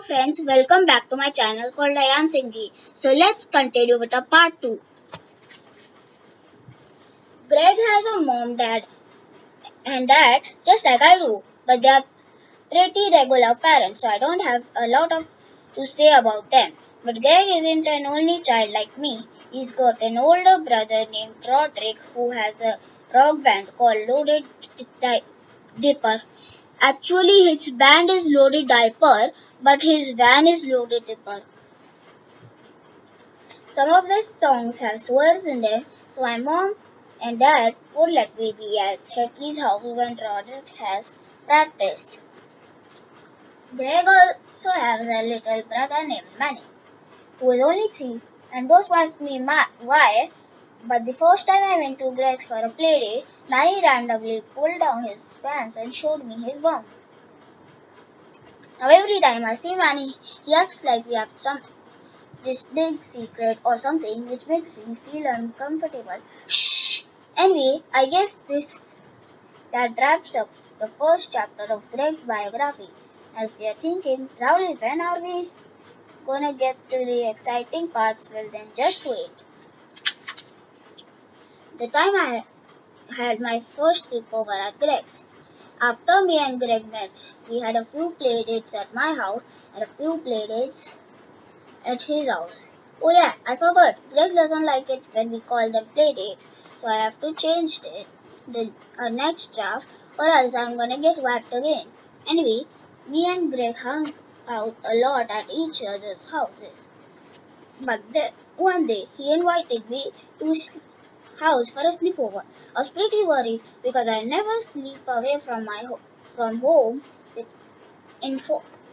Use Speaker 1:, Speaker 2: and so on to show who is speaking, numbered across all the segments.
Speaker 1: friends, welcome back to my channel called Ayan Singhi. So let's continue with our part 2. Greg has a mom, dad and dad just like I do, but they are pretty regular parents, so I don't have a lot of to say about them. But Greg isn't an only child like me. He's got an older brother named Roderick who has a rock band called Loaded Dipper. Actually, his band is Loaded Diaper, but his van is Loaded Dipper. Some of the songs have swears in them, so my mom and dad would let me be at Heffley's house when Roderick has practice. Greg also has a little brother named Manny, who is only 3, and don't ask me why, but the first time I went to Greg's for a playdate, Manny randomly pulled down his pants and showed me his bum. Now every time I see Manny, he acts like we have this big secret or something which makes me feel uncomfortable. Anyway, I guess that wraps up the first chapter of Greg's biography. And if you're thinking, Rauli, when are we gonna get to the exciting parts? Well, then just wait. The time I had my first sleepover at Greg's. After me and Greg met, we had a few playdates at my house and a few playdates at his house. Oh yeah, I forgot. Greg doesn't like it when we call them playdates, so I have to change the next draft, or else I'm gonna get whacked again. Anyway, me and Greg hung out a lot at each other's houses. But one day he invited me to his house for a sleepover. I was pretty worried because I never sleep away from home with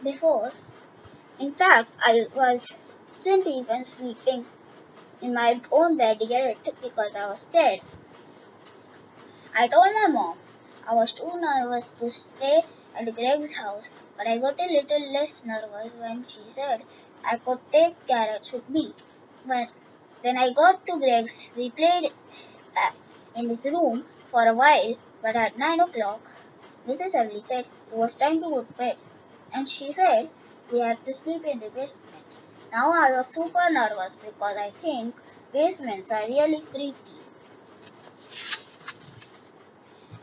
Speaker 1: before. In fact, I wasn't even sleeping in my own bed yet because I was scared. I told my mom I was too nervous to stay at Greg's house, but I got a little less nervous when she said I could take carrots with me. When I got to Greg's, we played in his room for a while, but at 9 o'clock, Mrs. Emily said it was time to go to bed, and she said we had to sleep in the basement. Now I was super nervous because I think basements are really creepy.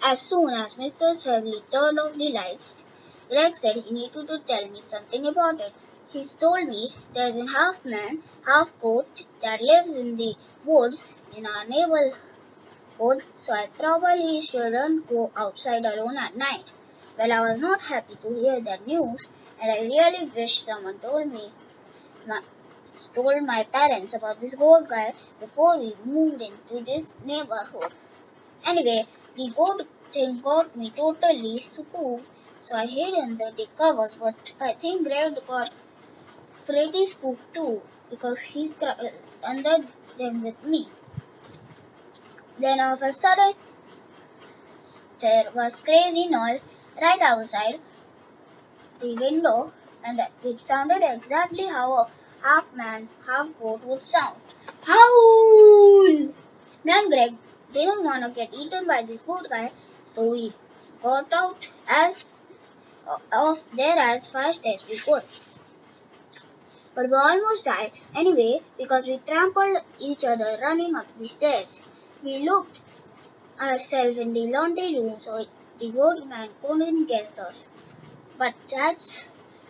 Speaker 1: As soon as Mr. Shirley turned off the lights, Greg said he needed to tell me something about it. He told me there's a half man, half goat that lives in the woods in our neighborhood, so I probably shouldn't go outside alone at night. Well, I was not happy to hear that news, and I really wish someone told my parents about this goat guy before we moved into this neighborhood. Anyway, the goat thing got me totally spooked, so I hid under the covers, but I think Greg got pretty spooked too because he crawled under them with me. Then all of a sudden, there was crazy noise right outside the window, and it sounded exactly how a half man, half goat would sound. Howl! Me and Greg didn't want to get eaten by this goat guy, so we got out of there as fast as we could. But we almost died anyway because we trampled each other running up the stairs. We looked ourselves in the laundry room so the goat man couldn't get us. But that's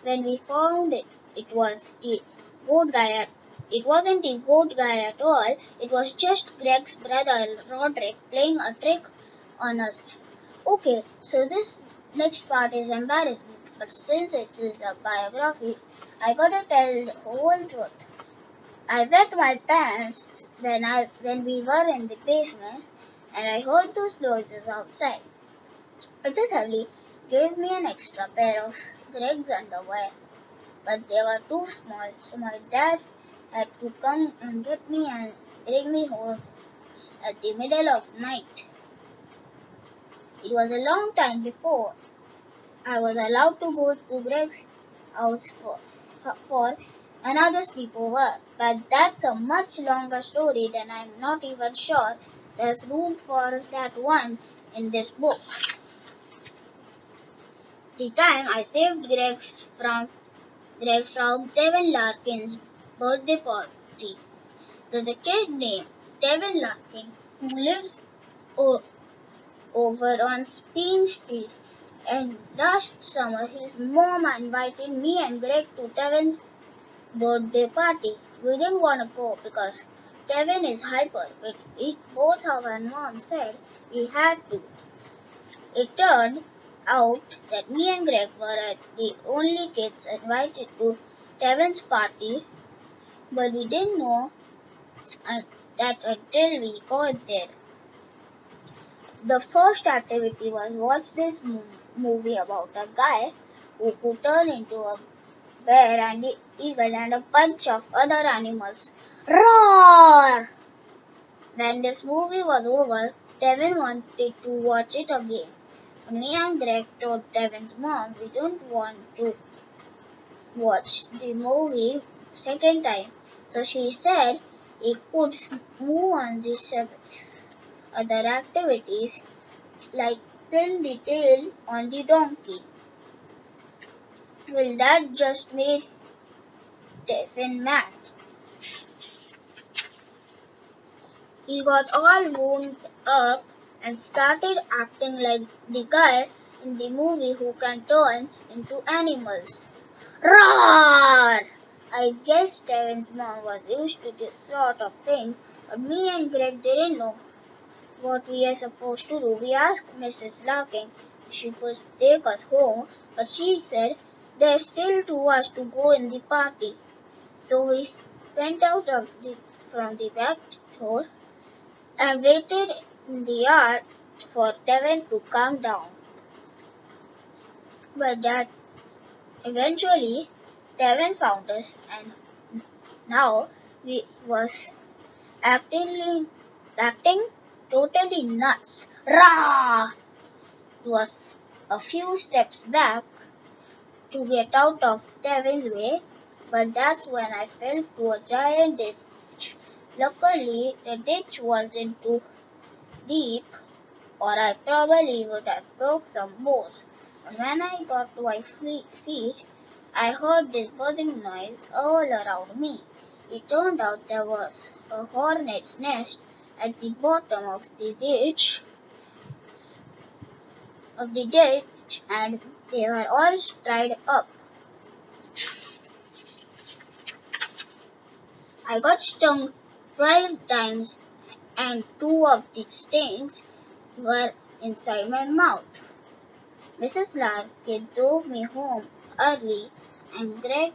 Speaker 1: when we found it. It was the goat guy. It wasn't the goat guy at all. It was just Greg's brother Roderick playing a trick on us. Okay, so this next part is embarrassing, but since it is a biography, I gotta tell the whole truth. I wet my pants when we were in the basement, and I heard those noises outside. Mrs. Heavily gave me an extra pair of Greg's underwear, but they were too small, so my dad had to come and get me and bring me home at the middle of night. It was a long time before I was allowed to go to Greg's house for another sleepover, but that's a much longer story than I'm not even sure there's room for that one in this book. The time I saved Greg from Greg from Devin Larkin's birthday party. There's a kid named Devin Larkin who lives o- over on Speen Street, and last summer his mom invited me and Greg to Devin's birthday party. We didn't want to go because Devin is hyper, but both our moms said we had to. It turned out that me and Greg were the only kids invited to Devin's party, but we didn't know that until we got there. The first activity was watch this movie about a guy who could turn into a bear and the eagle and a bunch of other animals. Roar! When this movie was over, Devin wanted to watch it again. Me and Greg told Devin's mom we don't want to watch the movie second time. So she said he could move on the other activities like pin the tail on the donkey. Well, that just made Devin mad. He got all wound up and started acting like the guy in the movie who can turn into animals. Roar! I guess Devin's mom was used to this sort of thing, but me and Greg didn't know what we are supposed to do. We asked Mrs. Larkin if she could take us home, but she said there's still too much to go in the party. So we went out from the back door and waited in the yard for Devin to calm down. But that eventually Devin found us, and now we was acting totally nuts. Rah! It was a few steps back to get out of Devin's way, but that's when I fell to a giant ditch. Luckily, the ditch wasn't too deep, or I probably would have broke some bones. And when I got to my feet, I heard this buzzing noise all around me. It turned out there was a hornet's nest at the bottom of the ditch, and they were all tied up. I got stung 12 times, and 2 of the stings were inside my mouth. Mrs. Larkin drove me home early, and Greg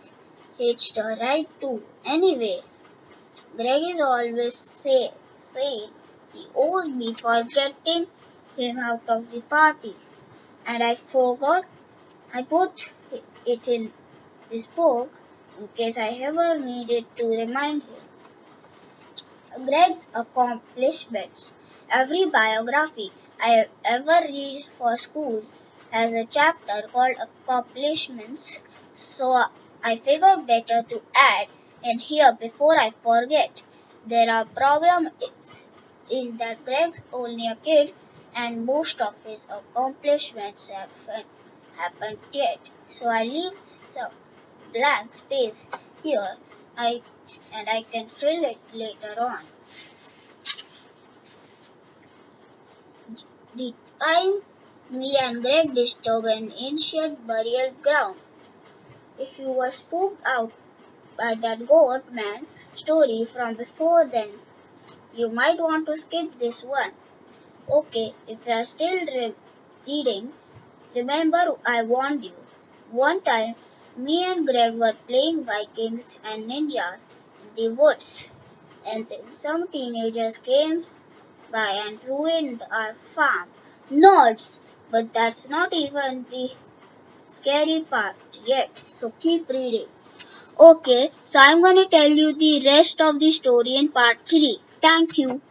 Speaker 1: hitched a ride too. Anyway, Greg is always saying he owes me for getting him out of the party, and I forgot. I put it in this book in case I ever needed to remind him. Greg's accomplishments. Every biography I ever read for school has a chapter called Accomplishments, so I figured better to add in here before I forget. The problem is that Greg's only a kid and most of his accomplishments haven't happened yet. So I leave some blank space here and I can fill it later on. The time me and Greg disturbed an ancient burial ground. If you were spooked out by that goat man story from before, then you might want to skip this one. Okay, if you are still reading, remember I warned you. One time, me and Greg were playing Vikings and ninjas in the woods, and then some teenagers came by and ruined our farm. Nerds! But that's not even the scary part yet, so keep reading. Okay, so I'm gonna tell you the rest of the story in part 3. Thank you.